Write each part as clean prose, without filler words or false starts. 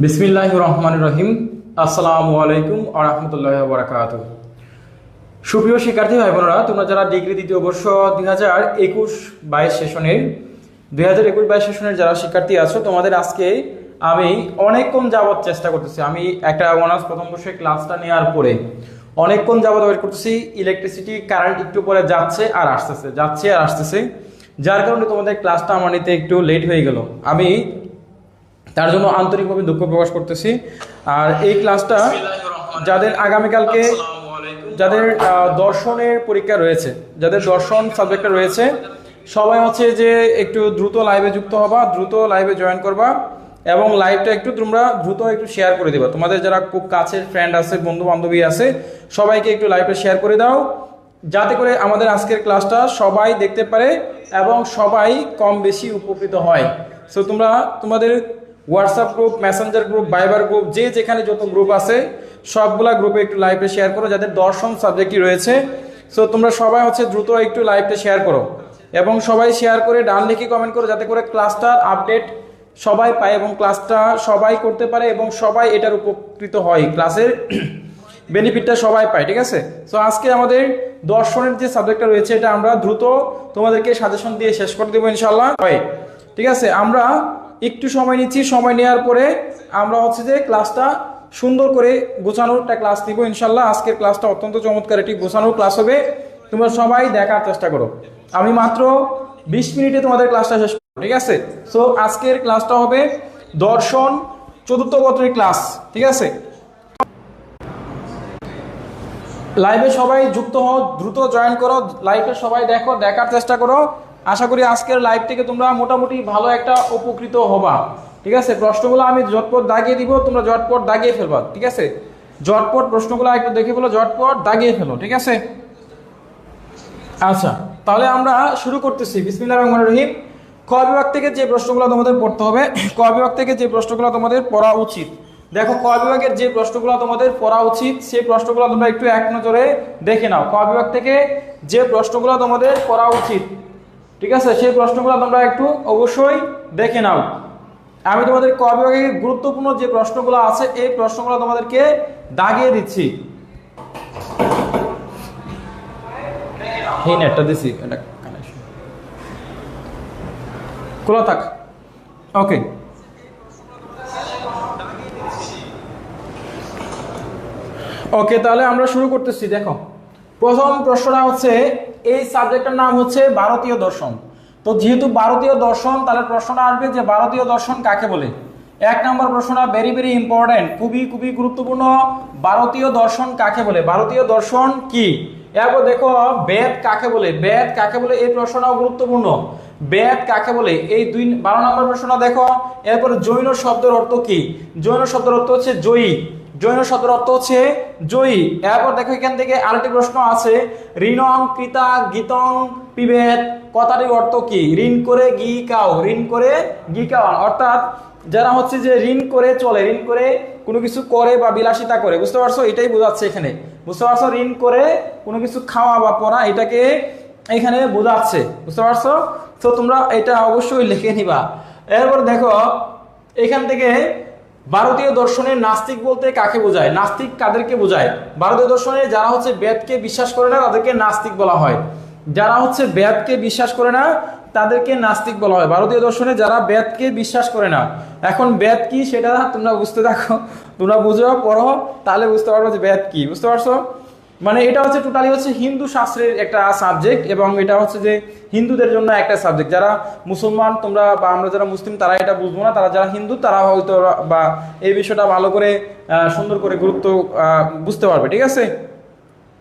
বিসমিল্লাহির রহমানির রহিম। আসসালামু আলাইকুম ওয়া রাহমাতুল্লাহি ওয়া বারাকাতুহু। সুপ্রিয় শিক্ষার্থী ভাই বোনেরা, তোমরা যারা ডিগ্রি দ্বিতীয় বর্ষ 2021-22 সেশনের 2021-22 সেশনের যারা শিক্ষার্থী আছো, তোমাদের আজকে আমি অনেকক্ষণ যাবত চেষ্টা করতেছি। আমি একটা অনার্স প্রথম বর্ষের ক্লাসটা নেওয়ার পরে অনেকক্ষণ যাবত ওয়েট করতেছি। ইলেকট্রিসিটি কারেন্ট একটু পরে যাচ্ছে আর আসতেছে, যার কারণে তোমাদের ক্লাসটা আমার নিতে একটু লেট হয়ে গেল। আমি তার জন্য আন্তরিকভাবে দুঃখ প্রকাশ করতেছি। আর এই ক্লাসটা যাদের আগামীকালকে যাদের দর্শনের পরীক্ষা রয়েছে, যাদের দর্শন সাবজেক্টটা রয়েছে, সবাই হচ্ছে যে একটু দ্রুত লাইভে যুক্ত হবা, দ্রুত লাইভে জয়েন করবা এবং লাইভটা একটু তোমরা দ্রুত একটু শেয়ার করে দিবা। তোমাদের যারা খুব কাছের ফ্রেন্ড আছে, বন্ধু বান্ধবী আছে, সবাইকে একটু লাইভে শেয়ার করে দাও, যাতে করে আমাদের আজকের ক্লাসটা সবাই দেখতে পারে এবং সবাই কম বেশি উপকৃত হয়। সো তোমরা তোমাদের WhatsApp group, Messenger group, Viber group, যে যেখানে যত গ্রুপ আছে সবগুলা গ্রুপে একটু লাইভে শেয়ার করো যাদের দর্শন সাবজেক্টই রয়েছে। সো তোমরা সবাই হচ্ছে দ্রুত একটু লাইভটা শেয়ার করো এবং সবাই শেয়ার করে ডান লিখে কমেন্ট করো, যাতে করে ক্লাসটার আপডেট সবাই পায় এবং ক্লাসটা সবাই করতে পারে এবং সবাই এটার উপকৃত হয়, ক্লাসের বেনিফিটটা সবাই পায়। ঠিক আছে? সো আজকে আমাদের দর্শনের যে সাবজেক্টটা রয়েছে এটা আমরা দ্রুত তোমাদেরকে সাজেশন দিয়ে শেষ করে দেবো ইনশাল্লাহ। ঠিক আছে, আমরা একটু সময় নিচ্ছি, সময় নেওয়ার পরে আমরা হচ্ছে যে ক্লাসটা সুন্দর করে গোছানোর একটা ক্লাস নিব ইনশাল্লাহ। আজকের ক্লাসটা অত্যন্ত চমৎকার একটি গোছানোর ক্লাস হবে, তোমরা সবাই দেখার চেষ্টা করো। আমি মাত্র 20 মিনিটে তোমাদের ক্লাসটা শেষ করব। ঠিক আছে? সো আজকের ক্লাসটা হবে দর্শন চতুর্থ পত্রের ক্লাস। ঠিক আছে, লাইভে সবাই যুক্ত হও, দ্রুত জয়েন করো, লাইভে সবাই দেখো, দেখার চেষ্টা করো। আশা করি আজকের লাইভ থেকে তোমরা মোটামুটি ভালো একটা উপকৃত হবা। ঠিক আছে, প্রশ্নগুলো আমি ঝটপট দাগিয়ে দিব, তোমরা ঝটপট দাগিয়ে ফেলবা। ঠিক আছে, ঝটপট প্রশ্নগুলো একটু দেখে ফেলো, ঝটপট দাগিয়ে ফেলো। ঠিক আছে, আচ্ছা তাহলে আমরা শুরু করতেছি। বিসমিল্লাহির রহমানির রহিম। ক বিভাগ থেকে যে প্রশ্নগুলো তোমাদের পড়তে হবে, ক বিভাগ থেকে যে প্রশ্নগুলো তোমাদের পড়া উচিত, দেখো ক বিভাগের যে প্রশ্নগুলো তোমাদের পড়া উচিত সেই প্রশ্নগুলো তোমরা একটু এক নজরে দেখে নাও। ক বিভাগ থেকে যে প্রশ্নগুলো তোমাদের পড়া উচিত, ঠিক আছে, সেই প্রশ্নগুলো তোমরা একটু অবশ্যই দেখে নাও। আমি তোমাদের ক বিভাগের গুরুত্বপূর্ণ যে প্রশ্নগুলো আছে এই প্রশ্নগুলো তোমাদেরকে দাগিয়ে দিচ্ছি। এই নেটটা দিছি, এটা কানেকশন খোলা থাক। ওকে, ওকে তাহলে আমরা শুরু করতেছি। দেখো প্রথম প্রশ্নটা হচ্ছে, এই সাবজেক্টের নাম হচ্ছে ভারতীয় দর্শন। তো যেহেতু ভারতীয় দর্শন, তাহলে প্রশ্নটা আসবে যে ভারতীয় দর্শন কাকে বলে। এক নম্বর প্রশ্নটা ভেরি ভেরি ইম্পর্টেন্ট, খুবই খুবই গুরুত্বপূর্ণ। ভারতীয় দর্শন কাকে বলে, ভারতীয় দর্শন কি। এরপর দেখো বেদ কাকে বলে, বেদ কাকে বলে, এই প্রশ্নটাও গুরুত্বপূর্ণ। বেদ কাকে বলে, এই 12 নম্বর প্রশ্নটা দেখো। এরপর জৈন শব্দের অর্থ কি, জৈন শব্দের অর্থ হচ্ছে জয়ী, জৈন শব্দের অর্থ হচ্ছে জয়ী। এরপর দেখো এখান থেকে আরেকটি প্রশ্ন আছে, ঋণং কৃতা গীতং পিবেদ কথাটির অর্থ কি। ঋণ করে ঘি খাও, ঋণ করে ঘি খাওয়া, অর্থাৎ যারা হচ্ছে যে ঋণ করে চলে, ঋণ করে কোনো কিছু করে বা বিলাসিতা করে, বুঝতে পারছো, এটাই বোঝাচ্ছে এখানে। বুঝতে পারছো, ঋণ করে কোনো কিছু খাওয়া বা পড়া, এটাকে এখানে বোঝাচ্ছে। বুঝতে পারছো? তো তোমরা এটা অবশ্যই লিখে নিবা। এরপর দেখো এখান থেকে ভারতীয় দর্শনে নাস্তিক বলতে কাকে বোঝায়, নাস্তিক কাদেরকে বোঝায়। ভারতীয় দর্শনে যারা হচ্ছে বেদকে বিশ্বাস করে না তাদেরকে নাস্তিক বলা হয়, যারা হচ্ছে বেদকে বিশ্বাস করে না তাদেরকে নাস্তিক বলা হয়। ভারতীয় দর্শনে যারা বেদকে বিশ্বাস করে না, এখন বেদ কি সেটা তোমরা বুঝতে থাকো, তোমরা বুঝো পড়ো, তাহলে বুঝতে পারবো যে বেদ কি। বুঝতে পারছো? মানে এটা হচ্ছে টোটালি হচ্ছে হিন্দু শাস্ত্রের একটা সাবজেক্ট এবং এটা হচ্ছে যে হিন্দুদের জন্য একটা সাবজেক্ট। যারা মুসলমান তোমরা বা আমরা যারা মুসলিম তারা এটা বুঝবো না, তারা যারা হিন্দু তারা হয়তো বা এই বিষয়টা ভালো করে সুন্দর করে গুরুত্ব বুঝতে পারবে। ঠিক আছে,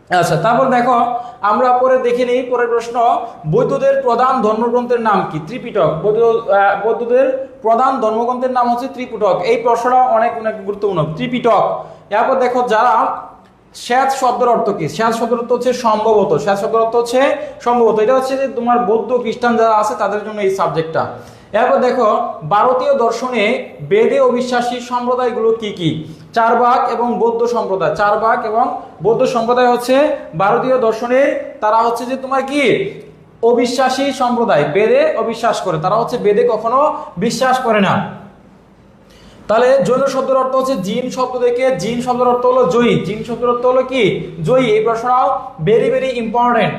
আচ্ছা তারপর দেখো আমরা পরে দেখে নিই পরের প্রশ্ন, বৌদ্ধদের প্রধান ধর্মগ্রন্থের নাম কি। ত্রিপিটক, বৌদ্ধদের প্রধান ধর্মগ্রন্থের নাম হচ্ছে ত্রিপিটক। এই প্রশ্নটা অনেক অনেক গুরুত্বপূর্ণ, ত্রিপিটক। এরপর দেখো যারা স্যাদ শব্দের অর্থ কি, স্যাদ শব্দের অর্থ হচ্ছে সম্ভবত, স্যাদ শব্দের অর্থ হচ্ছে সম্ভবত। এটা হচ্ছে যে তোমার বৌদ্ধ খ্রিস্টান যারা আছে তাদের জন্য এই সাবজেক্টটা। এরপর দেখো ভারতীয় দর্শনে বেদে অবিশ্বাসী সম্প্রদায়গুলো কি কি। 4 ভাগ এবং বৌদ্ধ সম্প্রদায়, 4 ভাগ এবং বৌদ্ধ সম্প্রদায় হচ্ছে ভারতীয় দর্শনে, তারা হচ্ছে যে তোমার কি অবিশ্বাসী সম্প্রদায়, বেদে অবিশ্বাস করে, তারা হচ্ছে বেদে কখনো বিশ্বাস করে না। তাহলে জৈন শব্দের অর্থ হচ্ছে জিন শব্দ থেকে, জিন শব্দের অর্থ হলো জয়ী, জিন শব্দের অর্থ হলো কি জয়ী। এই প্রশ্নটাও ভেরি ভেরি ইম্পর্টেন্ট।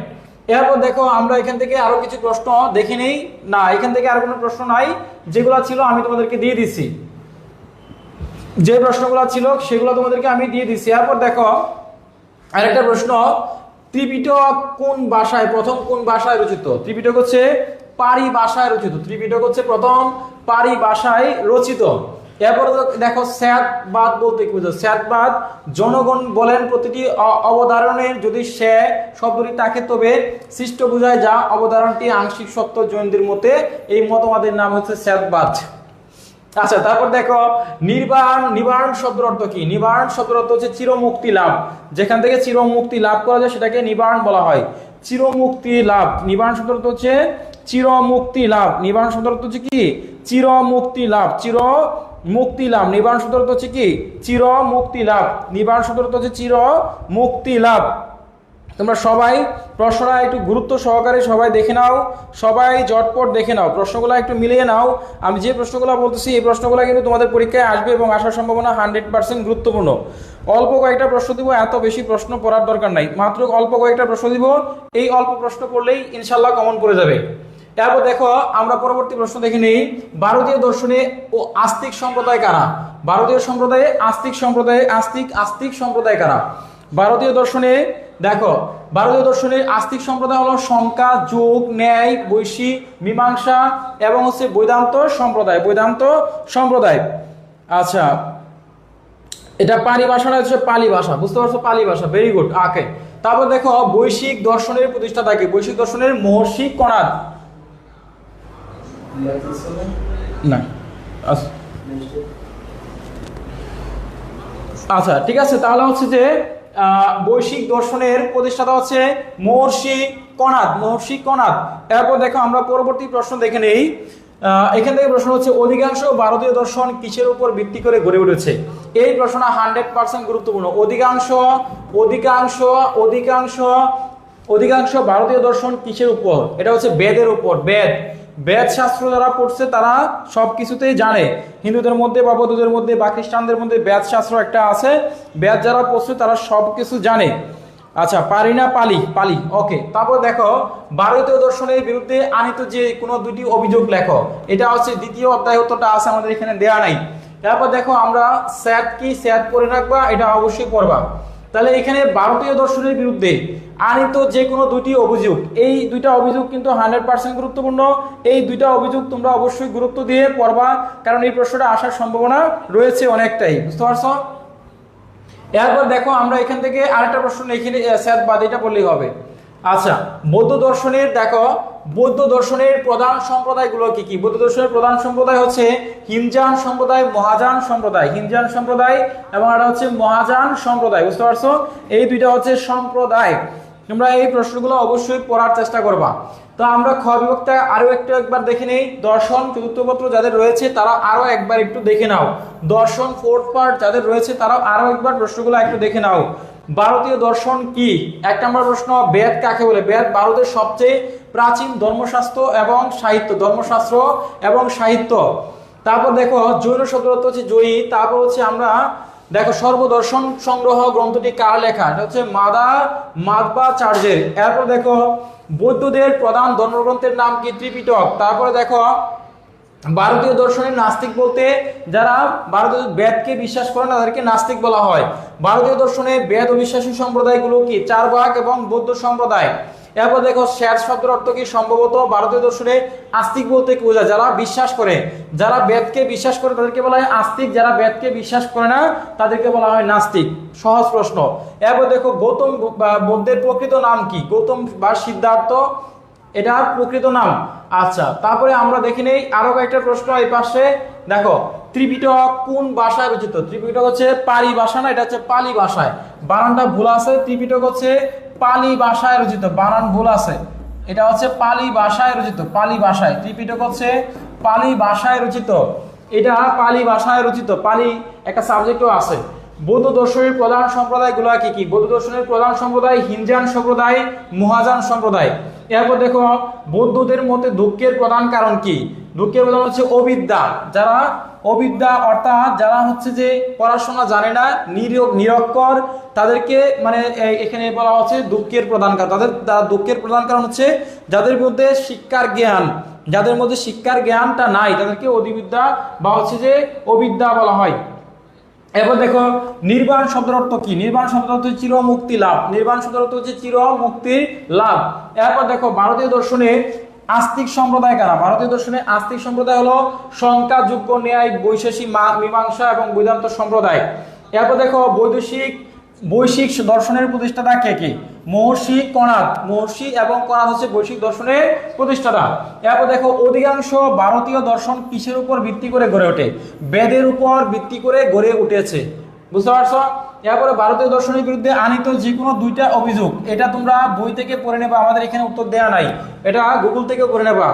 এরপর দেখো আমরা এখান থেকে আরো কিছু প্রশ্ন দেখে নেই। না, এখান থেকে আর কোনো প্রশ্ন নাই, যেগুলো ছিল আমি তোমাদেরকে দিয়ে দিছি, যে প্রশ্নগুলো ছিল সেগুলো তোমাদেরকে আমি দিয়ে দিছি। এরপর দেখো আরেকটা প্রশ্ন, ত্রিপিটক কোন ভাষায় প্রথম কোন ভাষায় রচিত? ত্রিপিটক হচ্ছে পারি ভাষায় রচিত, ত্রিপিটক হচ্ছে প্রথম পারি ভাষায় রচিত। এরপর দেখো স্যাদবাদ বলতে কি বুঝো? স্যাদবাদ, জনগণ বলেন প্রতিটি অবধারণের যদি সে শব্দটি থাকে তবে সৃষ্ট বোঝায়, যা অবধারণটি আংশিক সত্য জৈনদের মতে। এই মতবাদের নাম হচ্ছে স্যাদবাদ। আচ্ছা, তারপর দেখো নির্বাণ, নিবারণ শব্দের অর্থ কি? নিবারণ শব্দের অর্থ হচ্ছে চিরমুক্তি লাভ, যেখান থেকে চিরমুক্তি লাভ করা যায় সেটাকে নিবারণ বলা হয়। চিরমুক্তি লাভ, নিবারণ শব্দের অর্থ হচ্ছে চিরমুক্তি লাভ। নিবারণ শব্দের অর্থ হচ্ছে কি চিরমুক্তি লাভ, চিরমুক্তি লাভ। নিবারণ শব্দের অর্থ হচ্ছে কি চিরমুক্তি লাভ, নিবারণ শব্দের অর্থ হচ্ছে চিরমুক্তি লাভ। তোমরা সবাই প্রশ্নটা একটু গুরুত্ব সহকারে সবাই দেখে নাও, সবাই জটপট দেখে নাও, প্রশ্নগুলো একটু মিলিয়ে নাও। আমি যে প্রশ্নগুলো বলতেছি এই প্রশ্নগুলো কিন্তু তোমাদের পরীক্ষায় আসবে এবং আসার সম্ভাবনা 100% গুরুত্বপূর্ণ। অল্প কয়েকটা প্রশ্ন দিব, এত বেশি প্রশ্ন পড়ার দরকার নাই, মাত্র অল্প কয়েকটা প্রশ্ন দিব। এই অল্প প্রশ্ন পড়লেই ইনশাল্লাহ কমন করে যাবে। এরপর দেখো আমরা পরবর্তী প্রশ্ন দেখে নেই, ভারতীয় দর্শনে ও আস্তিক সম্প্রদায় কারা? ভারতীয় সম্প্রদায়ে আস্তিক সম্প্রদায় কারা? ভারতীয় দর্শনে দেখো, ভারতীয় দর্শনের আস্তিক সম্প্রদায় হলো সংখ্যা, যোগ, ন্যায়, বৈশিক, মীমাংসা এবং হচ্ছে বেদান্ত সম্প্রদায়, বেদান্ত সম্প্রদায়। আচ্ছা, এটা পালি ভাষাটা হচ্ছে পালি ভাষা, বুঝতে পারছো? পালি ভাষা, ভেরি গুড। ওকে, তারপর দেখো বৈশিক দর্শনের প্রতিষ্ঠাতা কে? বৈশিক দর্শনের মহর্ষি কণাদ। না, আচ্ছা ঠিক আছে, তাহলে হচ্ছে যে বৈশিক দর্শনের প্রতিষ্ঠাতা হচ্ছে মহর্ষি কণাদ, মহর্ষি কণাদ। এরপর দেখো আমরা পরবর্তী প্রশ্ন দেখে নেই। এখান থেকে প্রশ্ন হচ্ছে অধিকাংশ ভারতীয় দর্শন কিসের উপর ভিত্তি করে গড়ে উঠেছে? এই প্রশ্নটা 100% গুরুত্বপূর্ণ। অধিকাংশ ভারতীয় দর্শন কিসের উপর? এটা হচ্ছে বেদের উপর। বেদ শাস্ত্র যারা পড়ছে তারা সব কিছুতেই জানে। হিন্দুদের মধ্যে বা বৌদ্ধদের মধ্যে বা খ্রিস্টানদের মধ্যে বেদ শাস্ত্র একটা আছে, বেদ যারা পড়ছে তারা সব কিছু জানে। আচ্ছা, পারি না পালি। ওকে, তারপর দেখো ভারতীয় দর্শনের বিরুদ্ধে আনিত যে কোনো দুটি অভিযোগ লেখো। এটা হচ্ছে দ্বিতীয় অধ্যায়, উত্তরটা আছে আমাদের এখানে দেয়া নাই। তারপর দেখো আমরা স্যাদ কি, স্যাদ পড়ে রাখবা, এটা অবশ্যই পড়বা। তাহলে এখানে ভারতীয় দর্শনের বিরুদ্ধে আনিত যে কোনো দুটি অভিযোগ, এই দুইটা অভিযোগ কিন্তু 100% গুরুত্বপূর্ণ। এই দুইটা অভিযোগ তোমরা অবশ্যই গুরুত্ব দিয়ে পড়বা, কারণ এই প্রশ্নটা আসার সম্ভাবনা রয়েছে অনেকটাই, বুঝতে পারছো? এরপর দেখো আমরা এখান থেকে আরেকটা প্রশ্ন এখানে স্যাদবাদ, এটা বললেই হবে। আচ্ছা, বৌদ্ধ দর্শনের দেখো, বৌদ্ধ দর্শনের প্রধান সম্প্রদায়গুলো কি কি? বৌদ্ধ দর্শনের প্রধান সম্প্রদায় হচ্ছে হিমযান সম্প্রদায়, মহাযান সম্প্রদায়, হিমযান সম্প্রদায় এবং এটা হচ্ছে মহাযান সম্প্রদায়, বুঝতে পারছো? এই দুইটা হচ্ছে সম্প্রদায়। তোমরা এই প্রশ্নগুলো অবশ্যই পড়ার চেষ্টা করবা। তো আমরা খ বিভক্তি আরো একবার দেখে নেই। দর্শন চতুর্থ পত্র যাদের রয়েছে তারা আরো একবার একটু দেখে নাও। দর্শন ফোর্থ পার্ট যাদের রয়েছে তারা আরো একবার প্রশ্নগুলো একটু দেখে নাও। ভারতীয় দর্শন কি? 1 নম্বর প্রশ্ন, বেদ কাকে বলে? বেদ ভারতের সবচেয়ে প্রাচীন ধর্মশাস্ত্র এবং সাহিত্য, ধর্মশাস্ত্র এবং সাহিত্য। তারপর দেখো জৈন শব্দ হচ্ছে জয়ী। তারপর হচ্ছে আমরা দেখো সর্বদর্শন সংগ্রহ গ্রন্থটি কার লেখা? এটা হচ্ছে মাধবাচার্যের। এরপর দেখো বৌদ্ধদের প্রধান ধর্মগ্রন্থের নাম কি? ত্রিপিটক। তারপরে দেখো ভারতীয় দর্শনের নাস্তিক বলতে যারা ভারতীয় বেদকে বিশ্বাস করে না তাদেরকে নাস্তিক বলা হয়। ভারতীয় দর্শনে বেদ অবিশ্বাসী সম্প্রদায়গুলো কি? চারবাক এবং বৌদ্ধ সম্প্রদায়। এরপর দেখো স্যাদ শব্দের অর্থ কি? সম্ভবত ভারতীয় দর্শনে আস্তিক বলতে কি বোঝায়? যারা বিশ্বাস করে, যারা বেদকে বিশ্বাস করে তাদেরকে বলা হয় আস্তিক, যারা বেদকে বিশ্বাস করে না তাদেরকে বলা হয় নাস্তিক। সহজ প্রশ্ন। এরপর দেখো গৌতম বুদ্ধের প্রকৃত নাম কি? গৌতম বা সিদ্ধার্থ, এটা প্রকৃত নাম। আচ্ছা, তারপরে আমরা দেখে নেই আরো কয়েকটা প্রশ্ন এই পাশে। দেখো ত্রিপিটক কোন ভাষায় রচিত? ত্রিপিটক হচ্ছে পালি ভাষা, না এটা হচ্ছে পালি ভাষায়। বানানটা ভুল আছে, ত্রিপিটক হচ্ছে পালি ভাষায় রচিত, বানান ভুল আছে। এটা হচ্ছে পালি ভাষায় রচিত, পালি ভাষায়। ত্রিপিটক হচ্ছে পালি ভাষায় রচিত, এটা পালি ভাষায় রচিত। পালি একটা সাবজেক্টও আছে। বৌদ্ধ দর্শনের প্রধান সম্প্রদায়গুলো কি কি? বৌদ্ধ দর্শনের প্রধান সম্প্রদায় হিমযান সম্প্রদায়, মহাযান সম্প্রদায়। এরপর দেখো বৌদ্ধদের মতে দুঃখের প্রধান কারণ কি? দুঃখের প্রধান হচ্ছে অবিদ্যা। যারা অবিদ্যা অর্থাৎ যারা হচ্ছে যে পড়াশোনা জানে না, নিরক্ষর, তাদেরকে মানে এখানে বলা হচ্ছে দুঃখের প্রধান কারণ। দুঃখের প্রধান কারণ হচ্ছে যাদের মধ্যে শিক্ষার জ্ঞান, যাদের মধ্যে শিক্ষার জ্ঞানটা নাই তাদেরকে অধিবিদ্যা বা হচ্ছে যে অবিদ্যা বলা হয়। এবার দেখো নির্বাণ শব্দের অর্থ কি? নির্বাণ শব্দের অর্থ চির মুক্তি লাভ। নির্বাণ শব্দের অর্থ হচ্ছে চির মুক্তির লাভ। এরপর দেখো ভারতীয় দর্শনে আস্তিক সম্প্রদায় কারা? ভারতীয় দর্শনে আস্তিক সম্প্রদায় হলো সংখ্যা, যুগ্য, ন্যায়, বৈশেষিক, মীমাংসা এবং বেদান্ত সম্প্রদায়। এরপর দেখো বৈশিক দর্শনের প্রতিষ্ঠাতা কে কে? মহর্ষি কণাদ। মহর্ষি এবং কণাদ হচ্ছে বৈশিক দর্শনের প্রতিষ্ঠাতা। এরপর দেখো অধিকাংশ ভারতীয় দর্শন কিসের উপর ভিত্তি করে গড়ে ওঠে? বেদের উপর ভিত্তি করে গড়ে উঠেছে। বুঝতে পারছো? এরপরে ভারতীয় দর্শনের বিরুদ্ধে আনিত যে কোনো দুইটা অভিযোগ, এটা তোমরা বই থেকে পড়ে নেবা, আমাদের এখানে উত্তর দেওয়া নাই, এটা গুগল থেকে পড়ে নেবা।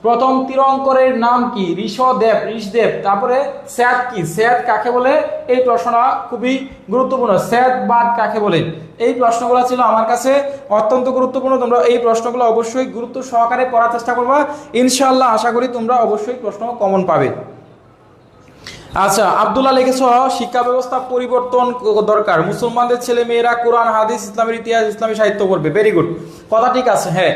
প্রথম তীরঙ্করের নাম কি? ঋষদেব। তারপরে স্যাদ কি? স্যাদ কাকে বলে? এই প্রশ্নটা খুবই গুরুত্বপূর্ণ। স্যাদবাদ কাকে বলে? এই প্রশ্নগুলো ছিল আমার কাছে অত্যন্ত গুরুত্বপূর্ণ। তোমরা এই প্রশ্নগুলো অবশ্যই গুরুত্ব সহকারে পড়ার চেষ্টা করবা, ইনশাআল্লাহ আশা করি তোমরা অবশ্যই প্রশ্ন কমন পাবে। আচ্ছা, আব্দুল্লাহ লিখেছ শিক্ষা ব্যবস্থা পরিবর্তন দরকার, মুসলমানদের ছেলে মেয়েরা কোরআন, হাদিস, ইসলামের ইতিহাস, ইসলামী সাহিত্য পড়বে। ভেরি গুড, কথা ঠিক আছে। হ্যাঁ,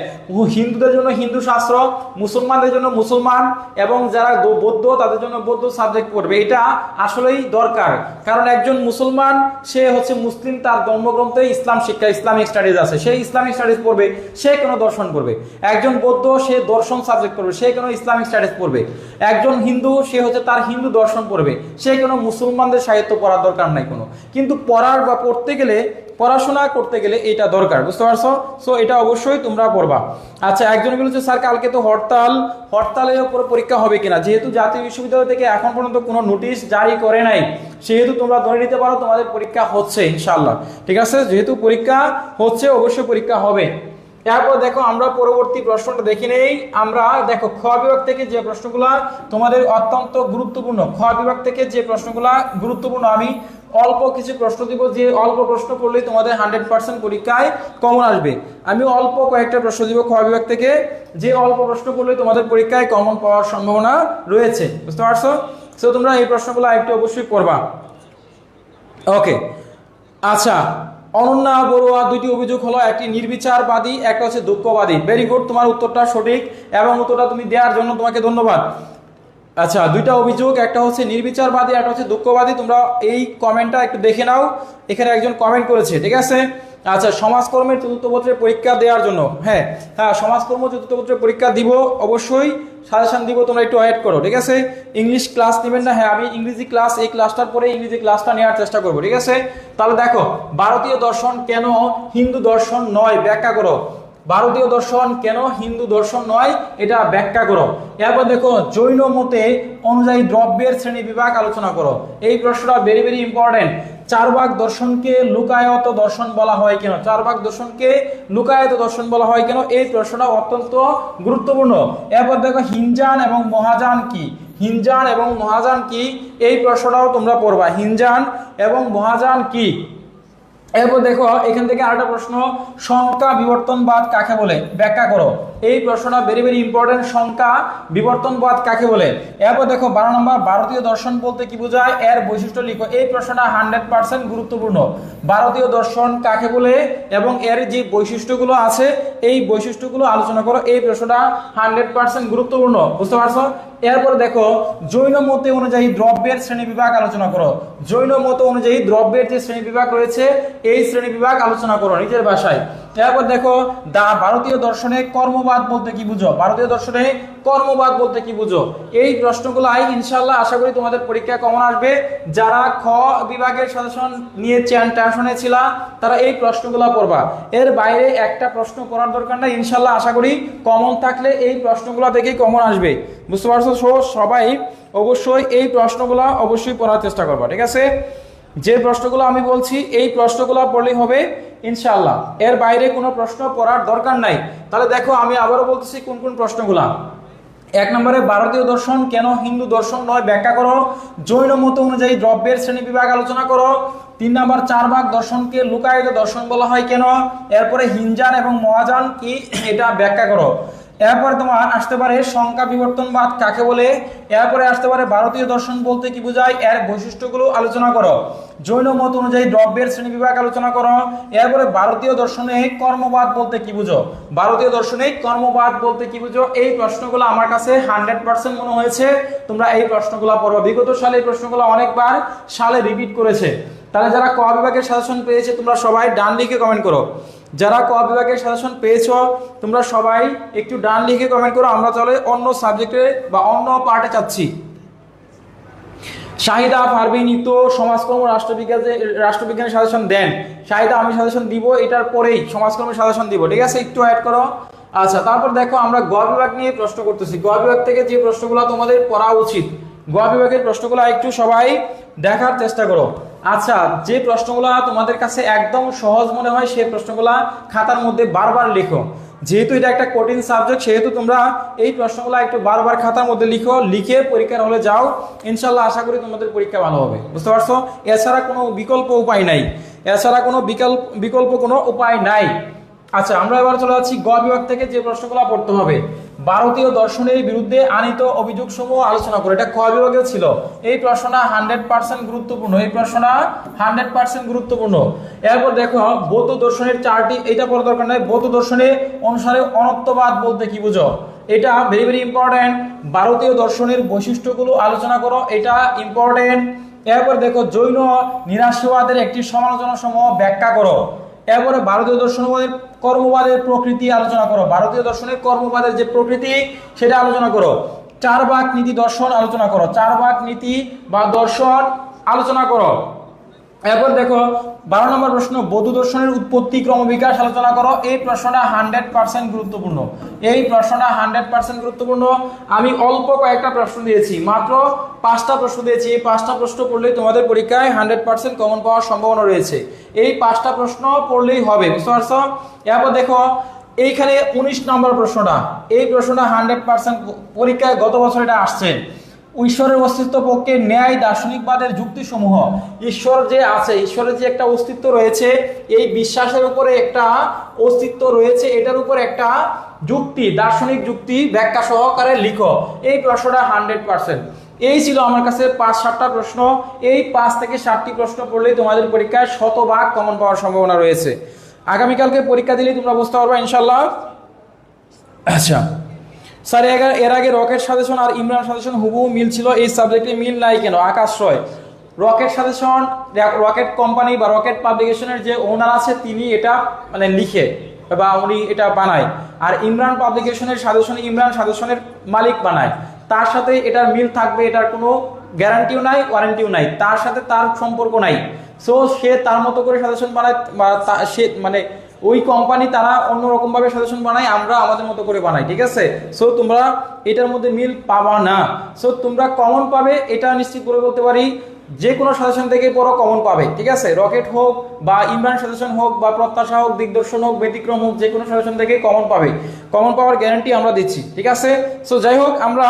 হিন্দুদের জন্য হিন্দু শাস্ত্র, মুসলমানদের জন্য মুসলমান, এবং যারা বৌদ্ধ তাদের জন্য বৌদ্ধ সাবজেক্ট পড়বে। এটা আসলেই দরকার, কারণ একজন মুসলমান সে হচ্ছে মুসলিম, তার ধর্মগ্রন্থে ইসলাম শিক্ষা, ইসলামিক স্টাডিজ আছে, সে ইসলামিক স্টাডিজ পড়বে, সে কোনো দর্শন পড়বে। একজন বৌদ্ধ সে দর্শন সাবজেক্ট পড়বে, সে কোনো ইসলামিক স্টাডিজ পড়বে। একজন হিন্দু সে হচ্ছে তার হিন্দু দর্শন পড়বে, সে কোনো মুসলমানদের সাহিত্য পড়ার দরকার নাই কোনো। কিন্তু পড়ার বা পড়তে গেলে, পড়াশোনা করতে গেলে এটা দরকার, বুঝতে পারছো? সো এটা অবশ্যই তোমরা পড়বা। আচ্ছা, একজন বলেছে স্যার কালকে তো হরতালের উপর পরীক্ষা হবে কিনা? যেহেতু জাতীয় বিশ্ববিদ্যালয় থেকে এখন পর্যন্ত কোনো নোটিশ জারি করে নাই, সেহেতু তোমরা ধরে নিতে পারো তোমাদের পরীক্ষা হচ্ছে ইনশাআল্লাহ। ঠিক আছে, যেহেতু পরীক্ষা হচ্ছে অবশ্যই পরীক্ষা হবে। এরপর দেখো আমরা পরবর্তী প্রশ্নটা দেখে নেই। আমরা দেখো খ বিভাগ থেকে যে প্রশ্নগুলা তোমাদের অত্যন্ত গুরুত্বপূর্ণ, খ বিভাগ থেকে যে প্রশ্নগুলা গুরুত্বপূর্ণ, আমি অল্প কিছু প্রশ্ন দিব, যে অল্প প্রশ্ন করলেই তোমাদের 100% পরীক্ষায় কমন আসবে। আমি অল্প কয়েকটা প্রশ্ন দিব খ বিভাগ থেকে, যে অল্প প্রশ্ন করলেই তোমাদের পরীক্ষায় কমন পাওয়ার সম্ভাবনা রয়েছে, বুঝতে পারছো? সো তোমরা এই প্রশ্নগুলো একটু অবশ্যই করবা। ওকে, আচ্ছা, অনন্যা বড়ুয়া দুইটি অভিযোগ হলো, একটি নির্বিচারবাদী, একটা হচ্ছে দুঃখবাদী। ভেরি গুড, তোমার উত্তরটা সঠিক এবং উত্তরটা তুমি দেওয়ার জন্য তোমাকে ধন্যবাদ। আচ্ছা, দুইটা অভিযোগ, একটা হচ্ছে নির্বিচারবাদী, একটা হচ্ছে দুঃখবাদী। তোমরা এই কমেন্টটা একটু দেখে নাও, এখানে একজন কমেন্ট করেছে, ঠিক আছে? আচ্ছা, সমাজকর্মের চতুর্থ পত্রের পরীক্ষা দেওয়ার জন্য, হ্যাঁ, সমাজকর্ম চতুর্থ পত্রের পরীক্ষা দিব, অবশ্যই সাজেশন দিব, তোমরা একটু ওয়েট করো, ঠিক আছে? ইংলিশ ক্লাস নেবেন না? হ্যাঁ, আমি ইংরেজি ক্লাস, এই ক্লাসটার পরে ইংরেজি ক্লাসটা নেওয়ার চেষ্টা করবো, ঠিক আছে? তাহলে দেখো ভারতীয় দর্শন কেন হিন্দু দর্শন নয়, ব্যাখ্যা করো। ভারতীয় দর্শন কেন হিন্দু দর্শন নয়, এটা ব্যাখ্যা করো। এরপর দেখো জৈন মতে অনুযায়ী দ্রব্যের শ্রেণী বিভাগ আলোচনা করো। এই প্রশ্নটা ভেরি ভেরি ইম্পর্টেন্ট। চারবাক দর্শনকে লুকায়ত দর্শন বলা হয় কেন? চারবাক দর্শনকে লুকায়ত দর্শন বলা হয় কেন? এই প্রশ্নটা অত্যন্ত গুরুত্বপূর্ণ। এরপর দেখো হিনজান এবং মহাযান কি? হিনজান এবং মহাযান কি? এই প্রশ্নটাও তোমরা পড়বা, হিনজান এবং মহাযান কি। এরপর দেখো এখান থেকে আরেকটা প্রশ্ন, সংখ্যা বিবর্তনবাদ কাকে বলে, ব্যাখ্যা করো। এই প্রশ্নটা ভেরি ভেরি ইম্পর্টেন্ট, সংখ্যা বিবর্তনবাদ কাকে বলে। এরপর দেখো 12 নম্বর, ভারতীয় দর্শন বলতে কি বোঝায়, এর বৈশিষ্ট্য লিখো। এই প্রশ্নটা 100% গুরুত্বপূর্ণ। ভারতীয় দর্শন কাকে বলে এবং এর যে বৈশিষ্ট্যগুলো আছে এই বৈশিষ্ট্যগুলো আলোচনা করো। এই প্রশ্নটা 100% গুরুত্বপূর্ণ, বুঝতে পারছো? এরপর দেখো জৈন মতে অনুযায়ী দ্রব্যের শ্রেণী বিভাগ আলোচনা করো। জৈন মত অনুযায়ী দ্রব্যের যে শ্রেণী বিভাগ রয়েছে এই শ্রেণী বিভাগ আলোচনা করো নিজের ভাষায়। এরপর দেখো ভারতীয় দর্শনে কর্মবাদ বলতে কি বুঝো? ভারতীয় দর্শনে কর্মবাদ বলতে কি বুঝো? এই প্রশ্নগুলো ইনশাআল্লাহ আশা করি তোমাদের পরীক্ষায় কমন আসবে। যারা খ বিভাগের সাজেশন নিয়ে টেনশনে ছিল তারা এই প্রশ্নগুলো পড়বা। এর বাইরে একটা প্রশ্ন পড়ার দরকার নাই, ইনশাআল্লাহ আশা করি কমন থাকলে এই প্রশ্নগুলো দেখেই কমন আসবে, বুঝতে পারছো? সবাই অবশ্যই এই প্রশ্নগুলো অবশ্যই পড়ার চেষ্টা করবা, ঠিক আছে? যে প্রশ্নগুলো আমি বলছি এই প্রশ্নগুলো পড়লেই হবে ইনশাআল্লাহ, এর বাইরে কোনো প্রশ্ন পড়ার দরকার নাই। তাহলে দেখো আমি আবারও বলতেছি কোন কোন প্রশ্নগুলা। 1 নম্বরে ভারতীয় দর্শন কেন হিন্দু দর্শন নয়, ব্যাখ্যা করো। জৈন মত অনুযায়ী দ্রব্যের শ্রেণী বিভাগ আলোচনা করো। 3 নম্বর চারবাক দর্শনকে লুকায়িত দর্শন বলা হয় কেন। এরপরে হিনজান এবং মহাযান কি, এটা ব্যাখ্যা করো। এরপরে তোমার আসতে পারে সংখ্যা বিবর্তনবাদ কাকে বলে, এরপরে আসতে পারে ভারতীয় দর্শন বলতে কি বোঝায়, এর বৈশিষ্ট্যগুলো আলোচনা করো, জৈন মত অনুযায়ী দ্রব্যের শ্রেণীবিভাগ আলোচনা করো, এরপরে ভারতীয় দর্শনে কর্মবাদ বলতে কি বুঝো, ভারতীয় দর্শনে কর্মবাদ বলতে কি বুঝো। এই প্রশ্নগুলো আমার কাছে 100% মনে হয়েছে তোমরা এই প্রশ্নগুলো পড়ো। বিগত সালে এই প্রশ্নগুলো অনেকবার সালে রিপিট করেছে। তাহলে যারা ক বিভাগের সাজেশন পেয়েছে তোমরা সবাই ডান লিখে কমেন্ট করো, যারা ক বিভাগের সাজেশন পেয়েছো তোমরা সবাই একটু ডান লিখে কমেন্ট করো। আমরা তাহলে অন্য সাবজেক্টে বা অন্য পার্টে যাচ্ছি। শাহিদা পারভিন নিত্য সমাজকর্ম রাষ্ট্রবিজ্ঞানের সাজেশন দেন। শাহিদা আমি সাজেশন দিব, এটার পরেই সমাজকর্মের সাজেশন দিব, ঠিক আছে, একটু অ্যাড করো। আচ্ছা, তারপর দেখো আমরা গ বিভাগ নিয়ে প্রশ্ন করতেছি। গ বিভাগ থেকে যে প্রশ্নগুলো তোমাদের পড়া উচিত, গ বিভাগের প্রশ্নগুলো একটু সবাই দেখার চেষ্টা করো। আচ্ছা, যে প্রশ্নগুলো তোমাদের কাছে একদম সহজ মনে হয় সেই প্রশ্নগুলো খাতার মধ্যে বারবার লিখো। যেহেতু এটা একটা কঠিন সাবজেক্ট সেহেতু তোমরা এই প্রশ্নগুলো একটু বারবার খাতার মধ্যে লিখো, লিখে পরীক্ষার হলে যাও, ইনশাল্লাহ আশা করি তোমাদের পরীক্ষা ভালো হবে। বুঝতে পারছো? এছাড়া কোনো বিকল্প উপায় নাই, এছাড়া কোনো বিকল্প কোনো উপায় নাই। আচ্ছা, আমরা এবার চলে যাচ্ছি গ বিভাগ থেকে যে প্রশ্নগুলো পড়তে হবে। ভারতীয় দর্শনের বিরুদ্ধে আনিত অভিযোগ সমূহ আলোচনা করে, এটা ক বিভাগে ছিল। এই প্রশ্নটা 100% গুরুত্বপূর্ণ, এই প্রশ্নটা 100% গুরুত্বপূর্ণ। এরপর দেখো বৌদ্ধ দর্শনের চারটি, এটা পড়ার দরকার নাই। বৌদ্ধ দর্শনের অনুসারে অনন্তবাদ বলতে কি বুঝো, এটা ভেরি ভেরি ইম্পর্টেন্ট। ভারতীয় দর্শনের বৈশিষ্ট্যগুলো আলোচনা করো, এটা ইম্পর্টেন্ট। এরপর দেখো জৈন নিরাস্যবাদের একটি সমালোচনা সমূহ ব্যাখ্যা করো। এরপরে ভারতীয় দর্শনবাদের কর্মবাদের প্রকৃতি আলোচনা করো, ভারতীয় দর্শনের কর্মবাদের যে প্রকৃতি সেটা আলোচনা করো। চার ভাগ নীতি দর্শন আলোচনা করো, চার ভাগ নীতি বা দর্শন আলোচনা করো। এরপর দেখো 12 নম্বর প্রশ্ন, বৌদ্ধ দর্শনের উৎপত্তি ক্রমবিকাশ আলোচনা করো। এই প্রশ্নটা 100% গুরুত্বপূর্ণ, এই প্রশ্নটা 100% গুরুত্বপূর্ণ। আমি অল্প কয়েকটা প্রশ্ন দিয়েছি, মাত্র 5টা প্রশ্ন দিয়েছি। এই 5টা প্রশ্ন পড়লেই তোমাদের পরীক্ষায় 100% কমন পাওয়ার সম্ভাবনা রয়েছে। এই 5টা প্রশ্ন পড়লেই হবে, বুঝতে পারছো? এরপর দেখো এইখানে 19 নম্বর প্রশ্নটা, এই প্রশ্নটা 100% পরীক্ষায় গত বছর এটা আসছে। ঈশ্বরের অস্তিত্ব পক্ষে ন্যায় দার্শনিকবাদের যুক্তিসমূহ, ঈশ্বর যে আছে, ঈশ্বরের যে একটা অস্তিত্ব রয়েছে, এই বিশ্বাসের উপরে একটা অস্তিত্ব রয়েছে, এটার উপর একটা যুক্তি, দার্শনিক যুক্তি ব্যাখ্যা সহকারে লিখো। এই প্রশ্নটা 100%। এই ছিল আমার কাছে 5-7টা প্রশ্ন। এই 5 থেকে 7টি প্রশ্ন পড়লেই তোমাদের পরীক্ষায় 100% কমন পাওয়ার সম্ভাবনা রয়েছে। আগামীকালকে পরীক্ষা দিলেই তোমরা বুঝতে পারবে ইনশাল্লাহ। আচ্ছা স্যার, এর আগে রকেট সাজেশন আর ইমরান সাজেশন হুবহু মিল ছিল, এই সাবজেক্টে মিল নাই কেন? আকাশ রয়, রকেট সাজেশন, রকেট কোম্পানি বা রকেট পাবলিকেশনের যে ওনার আছে তিনি এটা মানে লিখে বা উনি এটা বানায়, আর ইমরান পাবলিকেশনের সাজেশন ইমরান সাজেশনের মালিক বানায়। তার সাথে এটার মিল থাকবে, এটার কোনো গ্যারান্টিও নাই, ওয়ারেন্টিও নাই, তার সাথে তার সম্পর্ক নাই। সো সে তার মতো করে সাজেশন বানায়, বা সে মানে ওই কোম্পানি তারা অন্যরকম ভাবে সাজেশন বানায়, আমরা আমাদের মতো করে বানাই, ঠিক আছে? সো তোমরা এটার মধ্যে মিল পাবা না। সো তোমরা কমন পাবে এটা নিশ্চিত করে বলতে পারি, যে কোনো সাজেশন থেকে পড়ো কমন পাবে, ঠিক আছে? রকেট হোক বা ইমরান সাজেশন হোক বা প্রত্যাশা হোক, দিগদর্শন হোক, ব্যতিক্রম হোক, যে কোনো সাজেশন থেকে কমন পাবে, কমন পাওয়ার গ্যারান্টি আমরা দিচ্ছি, ঠিক আছে? সো যাই হোক, আমরা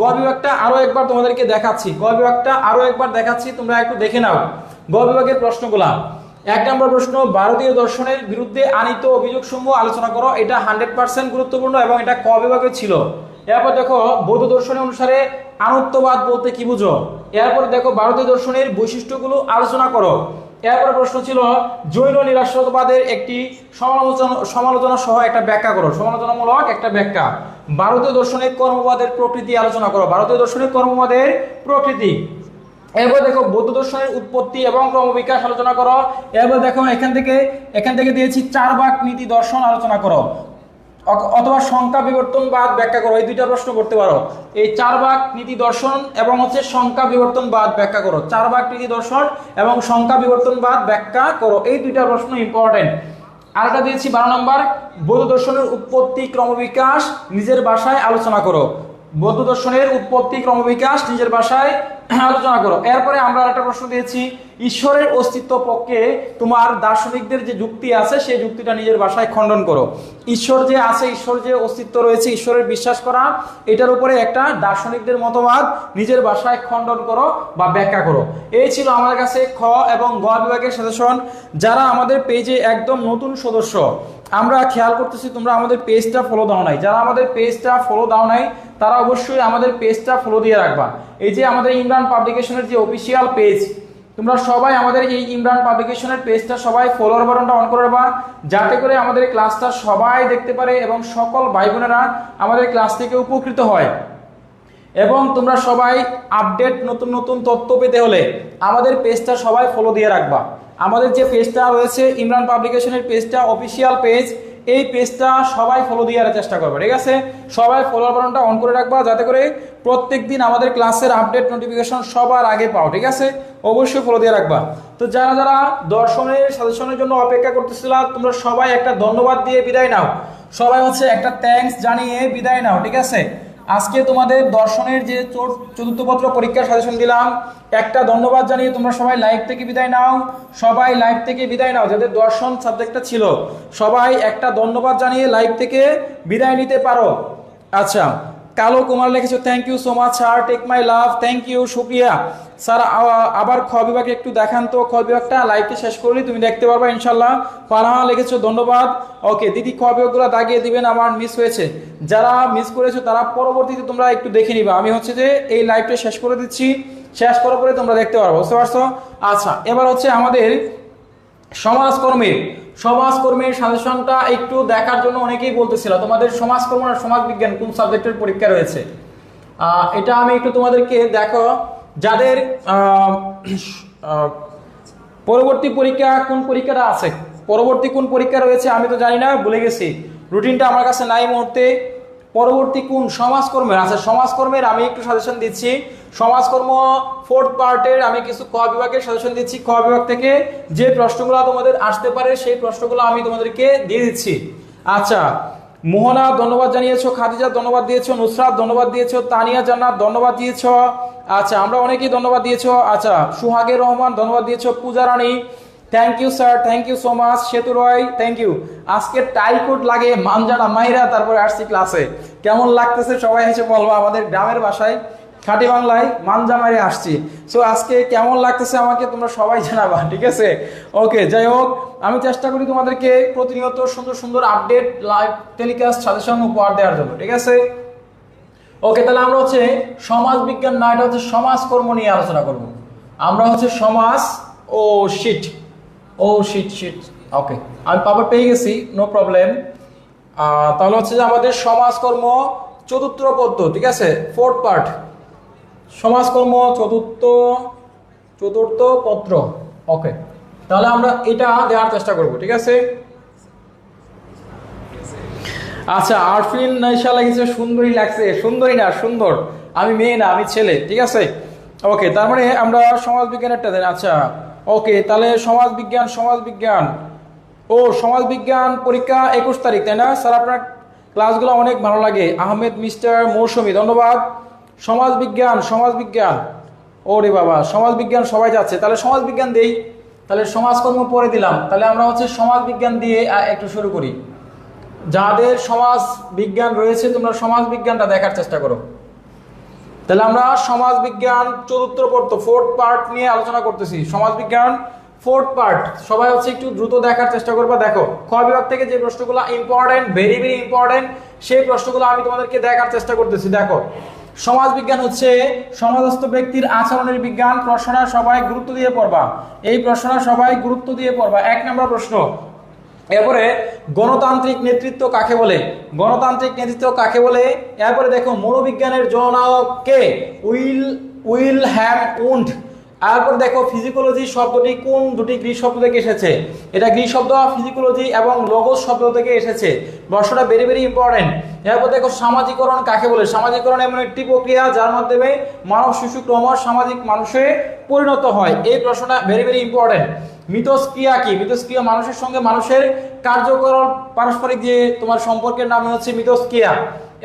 গ বিভাগটা আরো একবার তোমাদেরকে দেখাচ্ছি, গ বিভাগটা আরো একবার দেখাচ্ছি, তোমরা একটু দেখে নাও গ বিভাগের প্রশ্নগুলা। 1 নম্বর প্রশ্ন, ভারতীয় দর্শনের বিরুদ্ধে আনিত অভিযোগ সমূহ আলোচনা করো। এটা 100% গুরুত্বপূর্ণ এবং এটা ক বিভাগে ছিল। এরপর দেখো বৌদ্ধ দর্শনের অনুসারে আনুত্ববাদ বলতে কি বুঝো। এরপর দেখো ভারতীয় দর্শনের বৈশিষ্ট্যগুলো আলোচনা করো। এরপর প্রশ্ন ছিল জৈন নিরাস্যবাদের একটি সমালোচনা সহ একটা ব্যাখ্যা করো, সমালোচনামূলক একটা ব্যাখ্যা। ভারতীয় দর্শনের কর্মবাদের প্রকৃতি আলোচনা করো, ভারতীয় দর্শনের কর্মবাদের প্রকৃতি। এরপর দেখো বৌদ্ধ দর্শনের উৎপত্তি এবং ক্রমবিকাশ আলোচনা করো। এরপর দেখো এখান থেকে দিয়েছি 4 ভাগ নীতি দর্শন আলোচনা করো, অথবা সংখ্যা বিবর্তনবাদ ব্যাখ্যা করো। এই দুইটা প্রশ্ন করতে পারো, এই 4 ভাগ নীতি দর্শন এবং হচ্ছে সংখ্যা বিবর্তনবাদ ব্যাখ্যা করো। 4 ভাগ নীতি দর্শন এবং সংখ্যা বিবর্তনবাদ ব্যাখ্যা করো, এই দুইটা প্রশ্ন ইম্পর্টেন্ট। আরেকটা দিয়েছি 12 নম্বর, বৌদ্ধ দর্শনের উৎপত্তি ক্রমবিকাশ নিজের ভাষায় আলোচনা করো। বৌদ্ধ দর্শনের উৎপত্তি ক্রমবিকাশ নিজের ভাষায় আলোচনা করো। এরপরে আমরা একটা প্রশ্ন দিয়েছি, ঈশ্বরের অস্তিত্ব পক্ষে তোমার দার্শনিকদের যে যুক্তি আছে সেই যুক্তিটা নিজের ভাষায় খণ্ডন করো। ঈশ্বর যে আছে, ঈশ্বর যে অস্তিত্ব রয়েছে, ঈশ্বরের বিশ্বাস করা, এটার উপরে একটা দার্শনিকদের মতবাদ নিজের ভাষায় খণ্ডন করো বা ব্যাখ্যা করো। এই ছিল আমার কাছে খ এবং গ বিভাগের সাজেশন। যারা আমাদের পেজে একদম নতুন সদস্য, আমরা খেয়াল করতেছি তোমরা আমাদের পেজটা ফলো দাও নাই, যারা আমাদের পেজটা ফলো দাও নাই তারা অবশ্যই আমাদের পেজটা ফলো দিয়ে রাখবা। এই যে আমাদের ইমরান পাবলিকেশনের যে অফিসিয়াল পেজ, তোমরা সবাই আমাদের এই ইমরান পাবলিকেশনের পেজটা সবাই ফলোয়ার বাটনটা অন করে রাখবা, যাতে করে আমাদের ক্লাসটা সবাই দেখতে পারে এবং সকল ভাই বোনেরা আমাদের ক্লাস থেকে উপকৃত হয়। এবং তোমরা সবাই আপডেট নতুন নতুন তথ্য পেতে হলে আমাদের পেজটা সবাই ফলো দিয়ে রাখবা। আমাদের যে পেজটা রয়েছে ইমরান পাবলিকেশনের পেজটা অফিসিয়াল পেজ, এই পেজটা সবাই ফলো দিয়ে চেষ্টা করবে, ঠিক আছে? সবাই ফলোয়ার বাটনটা অন করে রাখবা, যাতে করে প্রত্যেকদিন আমাদের ক্লাসের আপডেট নোটিফিকেশন সবার আগে পাও, ঠিক আছে? অবশ্যই ফলো দিয়ে রাখবা। তো যারা যারা দর্শনের সাজেশনের জন্য অপেক্ষা করতেছিল, তোমরা সবাই একটা ধন্যবাদ দিয়ে বিদায় নাও, সবাই হচ্ছে একটা থ্যাঙ্কস জানিয়ে বিদায় নাও, ঠিক আছে? আজকে তোমাদের দর্শনের যে চতুর্থ পত্র পরীক্ষার সাজেশন দিলাম, একটা ধন্যবাদ জানিয়ে তোমরা সবাই লাইভ থেকে বিদায় নাও, সবাই লাইভ থেকে বিদায় নাও। যাদের দর্শন সাবজেক্টটা ছিল সবাই একটা ধন্যবাদ জানিয়ে লাইভ থেকে বিদায় নিতে পারো। আচ্ছা, কালো কুমার লিখেছো, thank you so much sir, take my love, thank you, শুক্রিয়া স্যার। আবার খ বিভাগে একটু দেখান তো, খ বিভাগটা লাইভটি শেষ করলে তুমি দেখতে পারবা ইনশাল্লাহ। ফারহা লিখেছো, ধন্যবাদ। ওকে দিদি, খ বিভাগগুলো দাগিয়ে দিবেন, আমার মিস হয়েছে। যারা মিস করেছো তারা পরবর্তীতে তোমরা একটু দেখে নিবা। আমি হচ্ছে যে এই লাইভটা শেষ করে দিচ্ছি, শেষ করার পরে তোমরা দেখতে পারবো, বুঝতে পারছো? আচ্ছা, এবার হচ্ছে আমাদের সমাজকর্মের সাজেশনটা একটু দেখার জন্য অনেকেই বলতেছিল তোমাদের সমাজকর্ম আর সমাজবিজ্ঞান কোন সাবজেক্টের পরীক্ষা রয়েছে। এটা আমি একটু তোমাদেরকে দেখো, যাদের পরবর্তী পরীক্ষা কোন পরীক্ষাটা আছে, পরবর্তী কোন পরীক্ষা রয়েছে আমি তো জানি না, ভুলে গেছি, রুটিনটা আমার কাছে নাই মুহূর্তে। পরবর্তী কোন সমাজকর্মের আছে, সমাজকর্মের আমি একটু সাজেশন দিচ্ছি। সমাজকর্ম 4th পার্টের আমি কিছু ক বিভাগের সাজেশন দিচ্ছি। ক বিভাগ থেকে যে প্রশ্নগুলো তোমাদের আসতে পারে সেই প্রশ্নগুলো আমি তোমাদেরকে দিয়ে দিচ্ছি। আচ্ছা, মোহনা ধন্যবাদ জানিয়েছো, খাদিজা ধন্যবাদ দিয়েছো, নুসরাত ধন্যবাদ দিয়েছো, তানিয়া জান্নাত ধন্যবাদ দিয়েছো। আচ্ছা, আমরা অনেকেই ধন্যবাদ দিয়েছো। আচ্ছা, সুহাগের রহমান ধন্যবাদ দিয়েছো, Puja Rani thank you sir, thank you so much, Setu Roy thank you. আজকে টাই কোট লাগে মানজানা মাহিরা, তারপরে আসছি ক্লাসে, কেমন লাগতেছে সবাই এসে বলবো। আমাদের গ্রামের ভাষায় খাঁটি বাংলায় মানজা মারে আসছি। সো আজকে কেমন লাগতেছে আমাকে তোমরা সবাই জানাবা, ঠিক আছে? ওকে, যাই হোক, আমি চেষ্টা করি তোমাদেরকে প্রতিনিয়ত সুন্দর সুন্দর আপডেট লাইভ টেলিকাস্ট সাজেশন উপহার দেওয়ার জন্য, ঠিক আছে? ওকে, তাহলে আমরা হচ্ছে সমাজ বিজ্ঞান না, এটা হচ্ছে সমাজকর্ম নিয়ে আলোচনা করব। আমরা হচ্ছে সমাজ শিট ওকে, আমি পাবার পেয়ে গেছি, নো প্রবলেম। তাহলে হচ্ছে যে আমাদের সমাজকর্ম চতুর্থ পত্র, ঠিক আছে, 4th পার্ট, সমাজকর্ম চতুর্থ পত্র। ওকে, তাহলে আমরা এটা দেওয়ার চেষ্টা করব, ঠিক আছে? আচ্ছা, আরফিন নাইশা লাগিয়েছে, সুন্দরী লাগছে। সুন্দরী না, সুন্দর। আমি মেয়ে না, আমি ছেলে, ঠিক আছে? ওকে, তার মানে আমরা সমাজ বিজ্ঞানেরটা দেন। আচ্ছা, ওকে, তাহলে সমাজ বিজ্ঞান পরীক্ষা 21 তারিখ, তাই না স্যার? আপনার ক্লাসগুলো অনেক ভালো লাগে। আহমেদ মিস্টার মৌসুমী ধন্যবাদ। সমাজ বিজ্ঞান, ওরে বাবা, সমাজ বিজ্ঞান সবাই যাচ্ছে, তাহলে সমাজ বিজ্ঞান দেই। তাহলে সমাজকর্ম পরে দিলাম, তাহলে আমরা হচ্ছে সমাজ বিজ্ঞান দিয়ে একটু শুরু করি। যাদের সমাজ বিজ্ঞান রয়েছে তোমরা সমাজ বিজ্ঞানটা দেখার চেষ্টা করো। তাহলে আমরা সমাজ বিজ্ঞান চতুর্থ পত্র 4th পার্ট নিয়ে আলোচনা করতেছি। সমাজ বিজ্ঞান 4th পার্ট সবাই হচ্ছে একটু দ্রুত দেখার চেষ্টা করবা। দেখো, খ বিভাগ থেকে যে প্রশ্নগুলো ইম্পর্টেন্ট, ভেরি ভেরি ইম্পর্টেন্ট, সেই প্রশ্নগুলো আমি তোমাদেরকে দেখার চেষ্টা করতেছি। দেখো, সমাজ বিজ্ঞান হচ্ছে সমাজস্থ ব্যক্তির আচরণের বিজ্ঞান। প্রশ্নটা সবাই গুরুত্ব দিয়ে পড়বা, এই প্রশ্নটা সবাই গুরুত্ব দিয়ে পড়বা। 1 নম্বর প্রশ্ন। এরপরে গণতান্ত্রিক নেতৃত্ব কাকে বলে? এরপরে দেখো, মনোবিজ্ঞানের জনক কে? Wilhelm wound. তারপর দেখো, ফিজিকোলজি শব্দটি কোন দুটি গ্রিক শব্দ থেকে এসেছে? এটা গ্রিক শব্দ ফিজিকোলজি এবং লগোস শব্দ থেকে এসেছে। প্রশ্নটা ভেরি ভেরি ইম্পর্টেন্ট। এরপর দেখো, সামাজিকরণ কাকে বলে? সামাজিকরণ এমন একটি প্রক্রিয়া যার মাধ্যমে মানব শিশু ক্রমশ সামাজিক মানুষে পরিণত হয়। এই প্রশ্নটা ভেরি ভেরি ইম্পর্টেন্ট। মিথস্ক্রিয়া কি? মিথস্ক্রিয়া মানুষের সঙ্গে মানুষের কার্যকর পারস্পরিক যে তোমার সম্পর্কের নাম হচ্ছে মিথস্ক্রিয়া।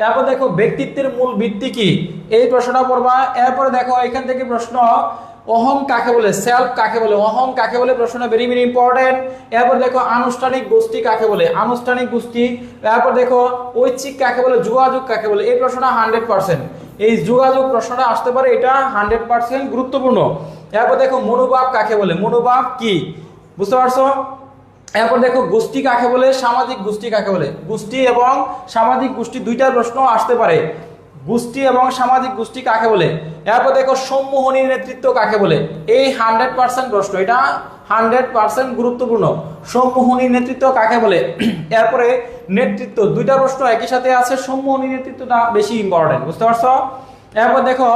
এরপর দেখো ব্যক্তিত্বের মূল ভিত্তি কি, এই প্রশ্নটা পড়বা। এরপরে দেখো এখান থেকে প্রশ্ন অহং কাকে বলে, সেলফ কাকে বলে, অহং কাকে বলে, প্রশ্নটা ভেরি ভেরি ইম্পর্টেন্ট। এরপর দেখো আনুষ্ঠানিক গোষ্ঠী কাকে বলে, আনুষ্ঠানিক গোষ্ঠী। এরপর দেখো ঐচ্ছিক কাকে বলে, যোগাযোগ কাকে বলে। এই প্রশ্নটা 100%, এই যোগাযোগ প্রশ্নটা আসতে পারে, এটা 100% গুরুত্বপূর্ণ। এরপর দেখো মনোভাব কাকে বলে, মনোভাব কি, বুঝতে পারছো? এরপর দেখো গোষ্ঠী কাকে বলে, সামাজিক গোষ্ঠী কাকে বলে। গোষ্ঠী এবং সামাজিক গোষ্ঠী দুইটার প্রশ্ন আসতে পারে, গোষ্ঠী এবং সামাজিক গোষ্ঠী কাকে বলে। এরপর দেখো সম্মোহনী নেতৃত্ব কাকে বলে, এই 100% প্রশ্ন, এটা 100% গুরুত্বপূর্ণ। সম্মোহনী নেতৃত্ব কাকে বলে। এরপরে নেতৃত্ব, দুইটা প্রশ্ন একই সাথে আছে, সম্মোহনী নেতৃত্বটা বেশি ইম্পর্টেন্ট, বুঝতে পারছো? এরপর দেখো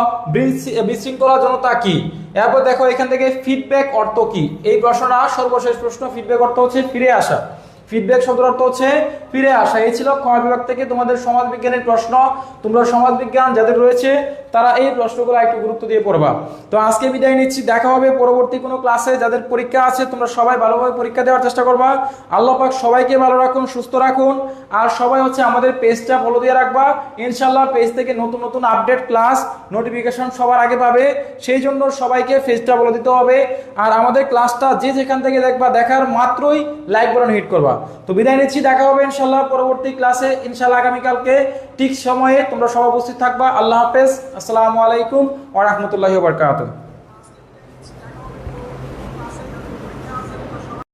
বিশৃঙ্খলা জনতা কি। এরপর দেখো এখান থেকে ফিডব্যাক অর্থ কি, এই প্রশ্নটা সর্বশেষ প্রশ্ন। ফিডব্যাক অর্থ হচ্ছে ফিরে আসা, ফিডব্যাক শব্দের অর্থ হচ্ছে ফিরে আসা। এই ছিল ক বিভাগ থেকে তোমাদের সমাজ বিজ্ঞানের প্রশ্ন। তোমরা সমাজ বিজ্ঞান যাদের রয়েছে তারা এই প্রশ্নগুলো একটু গুরুত্ব দিয়ে পড়বা। তো আজকে বিদায় নিচ্ছি, দেখা হবে পরবর্তী কোনো ক্লাসে। যাদের পরীক্ষা আছে তোমরা সবাই ভালোভাবে পরীক্ষা দেওয়ার চেষ্টা করবা। আল্লাহ পাক সবাইকে ভালো রাখুন, সুস্থ রাখুন। আর সবাই হচ্ছে আমাদের পেজটা ফলো দিয়ে রাখবা, ইনশাআল্লাহ পেজ থেকে নতুন নতুন আপডেট ক্লাস নোটিফিকেশন সবার আগে পাবে। সেই জন্য সবাইকে পেজটা ফলো দিতে হবে। আর আমাদের ক্লাসটা যে যেখান থেকে দেখবা, দেখার মাত্রই লাইক বাটন হিট করবা। তো বিদায় নিচ্ছি, দেখা হবে ইনশাআল্লাহ পরবর্তী ক্লাসে, ইনশাআল্লাহ আগামীকালকে ঠিক সময়ে তোমরা সবাই উপস্থিত থাকবা। আল্লাহ হাফেজ, আসসালামু আলাইকুম ওয়া রাহমাতুল্লাহি ওয়া বারাকাতুহু।